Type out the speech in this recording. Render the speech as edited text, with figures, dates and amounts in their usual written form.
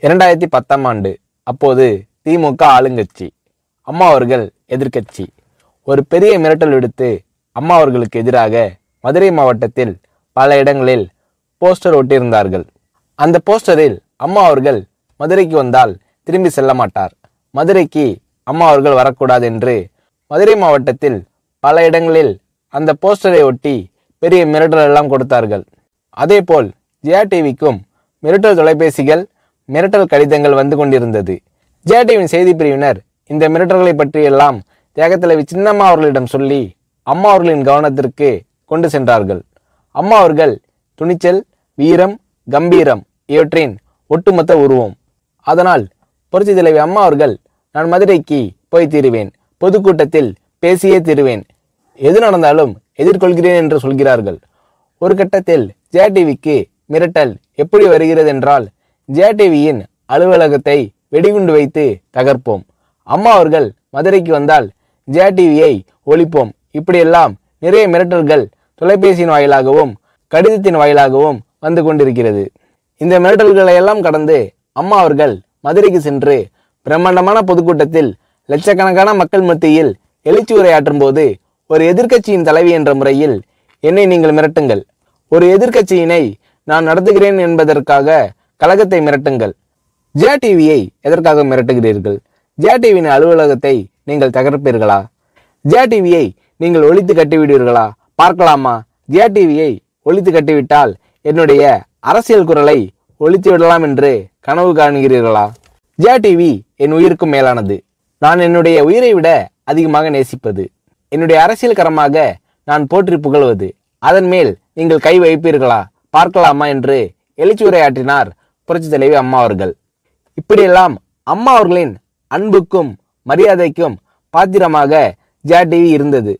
2010ஆம் ஆண்டு. அப்போது திமுக ஆளுங்கட்சி, அம்மா அவர்கள் எதிர்க்கட்சி. ஒரு பெரிய மிரட்டல் விடுத்து அம்மா அவர்களுக்கு எதிராக மதுரை மாவட்டத்தில் பல இடங்களில் போஸ்டர் ஒட்டியிருந்தார்கள். அந்த போஸ்டரில் அம்மா அவர்கள் மதுரைக்கு வந்தால் திரும்பி செல்ல மாட்டார், மதுரைக்கு அம்மா அவர்கள் வரக்கூடாது என்று மதுரை மாவட்டத்தில் பல இடங்களில் அந்த போஸ்டரை ஒட்டி பெரிய மிரட்டல் எல்லாம் கொடுத்தார்கள். அதேபோல் ஜெயா டிவிக்கும் மிரட்டல் தொலைபேசிகள், மிரட்டல் கடிதங்கள் வந்து கொண்டிருந்தது. ஜெயா டிவியின் செய்தி பிரிவினர் இந்த மிரட்டல்களை பற்றியெல்லாம் தியாகத்தலைவி சின்னம்மா அவர்களிடம் சொல்லி அம்மா அவர்களின் கவனத்திற்கு கொண்டு சென்றார்கள். அம்மா அவர்கள் துணிச்சல், வீரம், கம்பீரம் இவற்றின் ஒட்டுமொத்த உருவம். அதனால் புரட்சி தலைவி அம்மா அவர்கள், நான் மதுரைக்கு போய் தீருவேன், பொதுக்கூட்டத்தில் பேசியே தீருவேன், எது நடந்தாலும் எதிர்கொள்கிறேன் என்று சொல்கிறார்கள். ஒரு கட்டத்தில் ஜெயா டிவிக்கு மிரட்டல் எப்படி வருகிறது என்றால், ஜெயா டிவியின் அலுவலகத்தை வெடிகுண்டு வைத்து தகர்ப்போம், அம்மா அவர்கள் மதுரைக்கு வந்தால் ஜெயா டிவியை ஒழிப்போம், இப்படியெல்லாம் நிறைய மிரட்டல்கள் தொலைபேசியின் வாயிலாகவும் கடிதத்தின் வாயிலாகவும் வந்து கொண்டிருக்கிறது. இந்த மிரட்டல்களை எல்லாம் கடந்து அம்மா அவர்கள் மதுரைக்கு சென்று பிரம்மாண்டமான பொதுக்கூட்டத்தில் லட்சக்கணக்கான மக்கள் மத்தியில் எழுச்சி உரையாற்றும் போது, ஒரு எதிர்க்கட்சியின் தலைவி என்ற முறையில் என்னை நீங்கள் மிரட்டுங்கள், ஒரு எதிர்க்கட்சியினை நான் நடத்துகிறேன் என்பதற்காக கழகத்தை மிரட்டுங்கள், ஜெயா டிவியை எதற்காக மிரட்டுகிறீர்கள், ஜெயா டிவியின் அலுவலகத்தை நீங்கள் தகர்ப்பீர்களா, ஜெயா டிவியை நீங்கள் ஒழித்து கட்டிவிடுவீர்களா, பார்க்கலாமா, ஜெயா டிவியை ஒழித்து கட்டிவிட்டால் என்னுடைய அரசியல் குரலை ஒழித்து விடலாம் என்று கனவு காணுகிறீர்களா? ஜெயா டிவி என் உயிருக்கும் மேலானது, நான் என்னுடைய உயிரை விட அதிகமாக நேசிப்பது, என்னுடைய அரசியல் கரமாக நான் போற்றி புகழ்வது, அதன் மேல் நீங்கள் கை வைப்பீர்களா, பார்க்கலாமா என்று எழுச்சி உரையாற்றினார் புரட்சி தலைவி அம்மா அவர்கள். இப்படியெல்லாம் அம்மா அவர்களின் அன்புக்கும் மரியாதைக்கும் பாத்திரமாக ஜெயா டிவி இருந்தது.